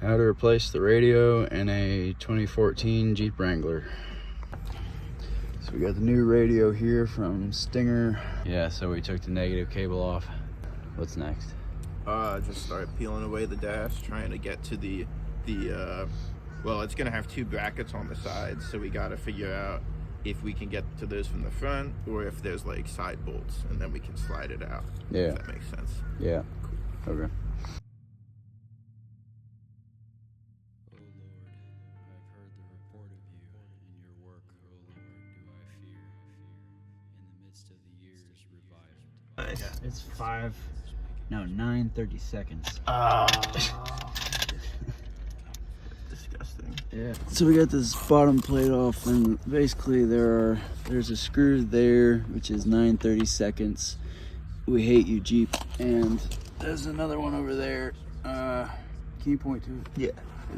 How to replace the radio in a 2014 Jeep Wrangler. So we got the new radio here from Stinger. Yeah, so we took the negative cable off. What's next? Just start peeling away the dash, trying to get to the well, it's gonna have two brackets on the sides, so we gotta figure out if we can get to those from the front or if there's like side bolts, and then we can slide it out. Yeah. If that makes sense. Yeah. Cool. Okay. It's 9:30 seconds. Disgusting. Yeah. So we got this bottom plate off, and basically there's a screw there, which is 9:30 seconds. We hate you, Jeep. And there's another one over there. Can you point to it? Yeah.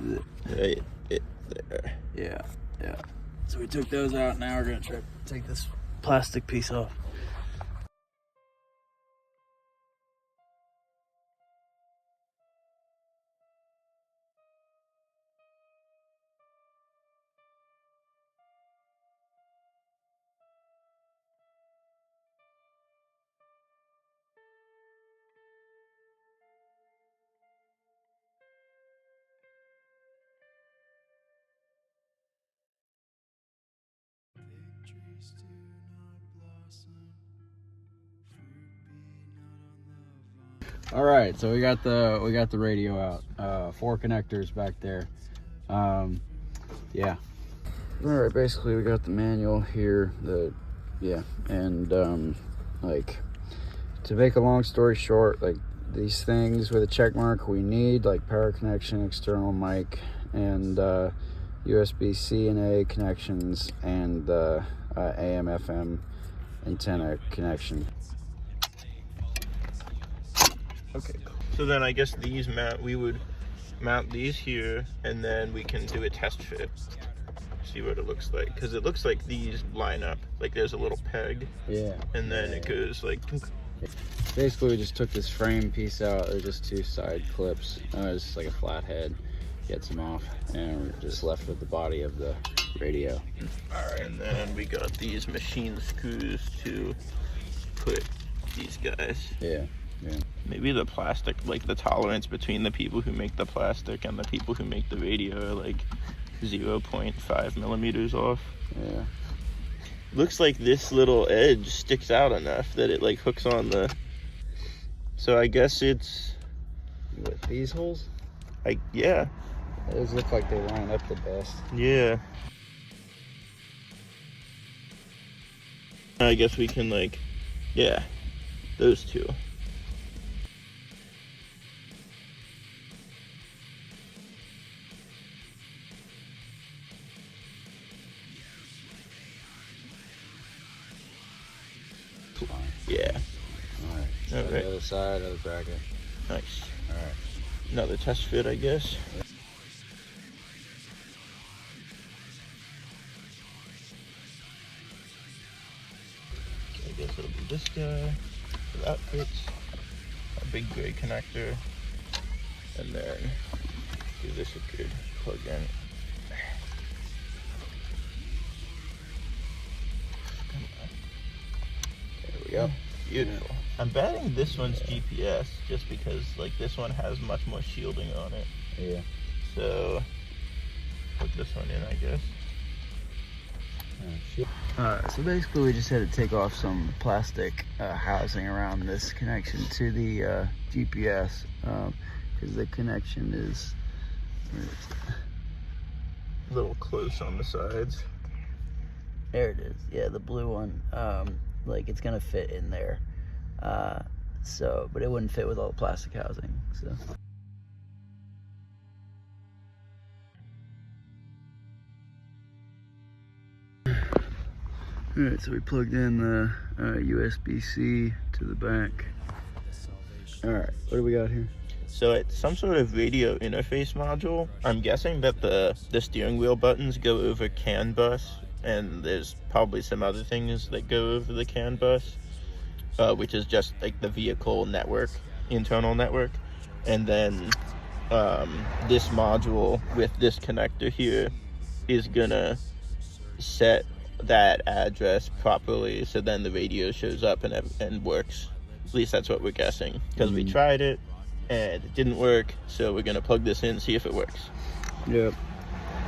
Is it? Right there. Yeah. So we took those out. Now we're gonna try to take this plastic piece off. All right, so we got the radio out. 4 connectors back there. Yeah. All right, basically we got the manual here. Like, to make a long story short, like these things with a check mark we need, like power connection, external mic, and USB-C and A connections, and AM/FM antenna connection. Okay, cool. So then I guess we would mount these here, and then we can do a test fit. See what it looks like, because it looks like these line up. Like there's a little peg. Yeah. And then it goes like. Basically, we just took this frame piece out. There's just 2 side clips. It's just like a flat head. Gets them off, and we're just left with the body of the radio. All right, and then we got these machine screws to put these guys. Yeah. Maybe the plastic, like the tolerance between the people who make the plastic and the people who make the radio are like 0.5 millimeters off. Yeah. Looks like this little edge sticks out enough that it like hooks on the. So I guess it's. What, these holes? Yeah. Those look like they line up the best. Yeah. I guess we can those 2. Yeah. Alright. So the other side of the bracket. Nice. Alright. Another test fit, I guess. Okay, I guess it'll be this guy. So that fits. A big gray connector. And then give this a good plug in. There we go. Beautiful. I'm betting this one's GPS just because like this one has much more shielding on it. Yeah. So put this one in, I guess. So basically we just had to take off some plastic housing around this connection to the GPS, because the connection is A little close on the sides. there it is. Yeah, the blue one. Like it's gonna fit in there, but it wouldn't fit with all the plastic housing, so. Alright, so we plugged in the USB-C to the back. Alright, what do we got here? So it's some sort of radio interface module. I'm guessing that the steering wheel buttons go over CAN bus, and there's probably some other things that go over the CAN bus, which is just like the vehicle network, internal network. And then this module with this connector here is gonna set that address properly, so then the radio shows up and works. At least that's what we're guessing, because we tried it and it didn't work, so we're gonna plug this in, see if it works. Yep.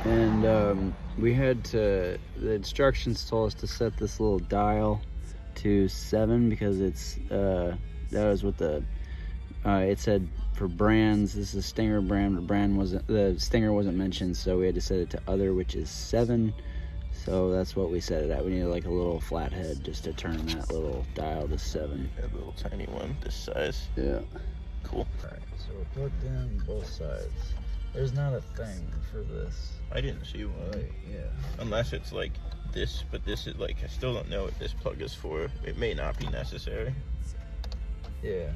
And we had to, the instructions told us to set this little dial to 7 because it's that was what the it said for brands. This is a Stinger brand. The Stinger wasn't mentioned, so we had to set it to other, which is 7. So that's what we set it at. We needed like a little flathead just to turn that little dial to 7. A little tiny one this size. Yeah. Cool. Alright, so we're plugged in both sides. There's not a thing for this. I didn't see one. Right, yeah. Unless it's like this, but this is like, I still don't know what this plug is for. It may not be necessary. Yeah.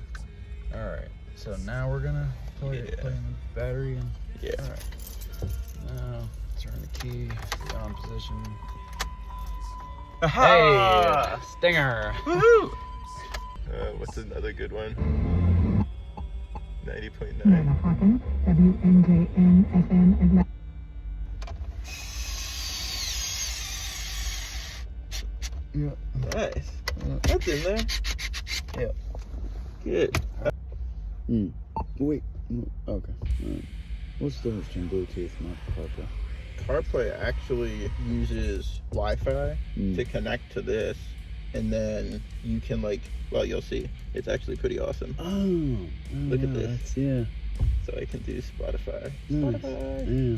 Alright, so now we're gonna plug in the battery in. Yeah. Alright. Now, turn the key to the on position. Aha! Hey! Stinger! Woohoo! What's another good one? 90.9. WNJN FM. Yeah. Nice. That's in there. Yeah. Good. Wait. Okay. Alright. What's the difference between Bluetooth and CarPlay? CarPlay actually uses Wi-Fi to connect to this, and then you can like, well, you'll see. It's actually pretty awesome. Oh. Look at this. Yeah. So I can do Spotify. Nice. Spotify. Yeah.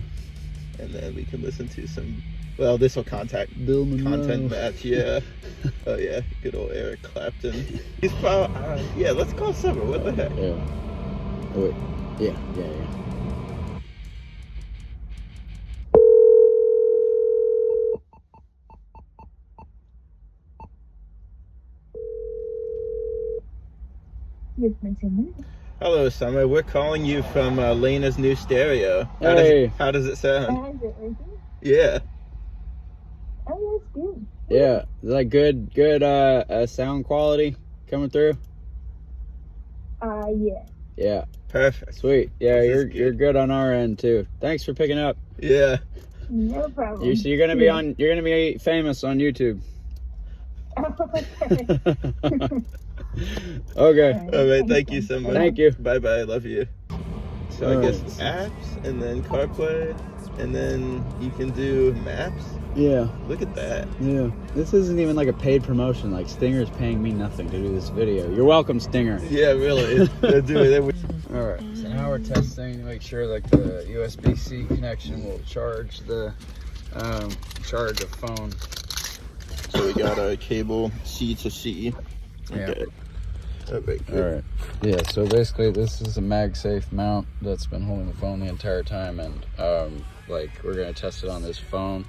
And then we can listen to some, well, this will content Monroe. match, yeah. Oh yeah, good old Eric Clapton. He's probably, yeah, let's call Summer, what the heck? Yeah. Oh, wait. Yeah. Yes, my Summer. Hello, Summer. We're calling you from Lena's new stereo. How does it sound? Is it working? Yeah. Oh, that's good. Yeah. Is that good sound quality coming through? Yeah. Yeah. Perfect. Sweet. Yeah, This is you're good on our end too. Thanks for picking up. Yeah. No problem. So you're gonna be famous on YouTube. Okay. All right. Thank you so much. Thank you. Bye bye. Love you. So I guess Alright. apps, and then CarPlay, and then you can do maps. Yeah. Look at that. Yeah. This isn't even like a paid promotion. Like Stinger's paying me nothing to do this video. You're welcome, Stinger. Yeah, really. They're doing it. All right. So now we're testing to make sure like the USB-C connection will charge the phone. So we got a cable C to C. Okay. Yeah. All right. All right. Yeah. So basically, this is a MagSafe mount that's been holding the phone the entire time, and like we're gonna test it on this phone,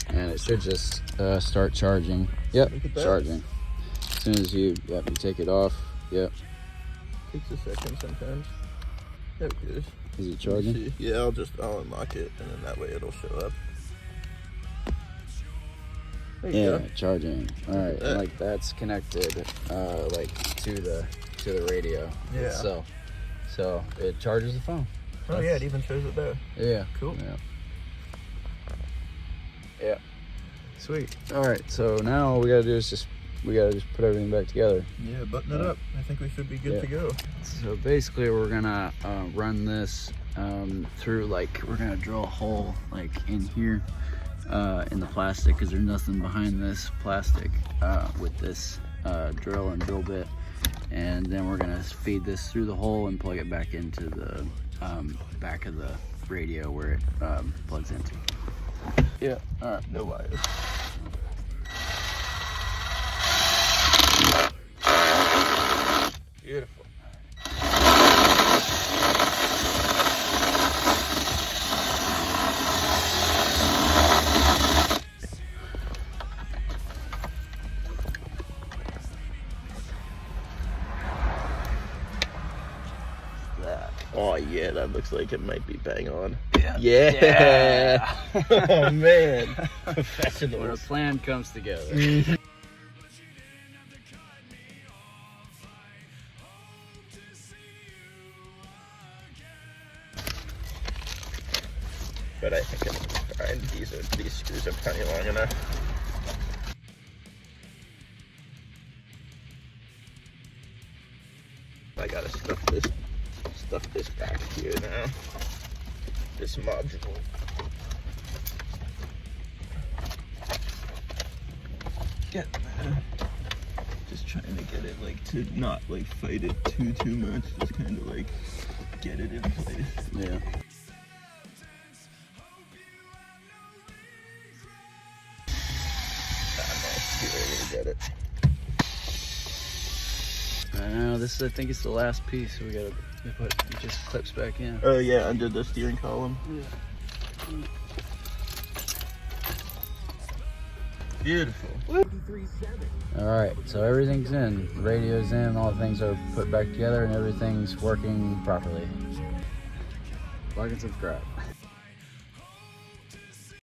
and it should just start charging. Yep, Look at that. charging. As soon as you take it off. Yep. Takes a second sometimes. There it is. Is it Let me charging? see. Yeah, I'll unlock it, and then that way it'll show up. There you Yeah, go. charging. All right, that. like that's connected, like to the radio. Yeah. itself. So it charges the phone. Oh yeah, it even shows it there. Yeah. Cool. Yeah. Sweet. All right. So now all we gotta do is just put everything back together. Yeah, button it up. I think we should be good to go. So basically, we're gonna run this through. Like we're gonna drill a hole like in here. In the plastic, because there's nothing behind this plastic with this drill and drill bit, and then we're gonna feed this through the hole and plug it back into the back of the radio where it plugs into. Yeah. All right. No wires. Beautiful. Oh yeah, that looks like it might be bang on. Yeah. Oh man. When a Professionals. plan comes together. but I think it's fine. These screws are plenty long enough. I gotta stuff this back here now. This module. Get there. Just trying to get it like to not like fight it too much. Just kind of like get it in place. Yeah. Get it. I know, I think it's the last piece, so we gotta put it just clips back in. Oh yeah, under the steering column. Yeah. Beautiful. Alright, so everything's in. The radio's in, all the things are put back together, and everything's working properly. Like and subscribe.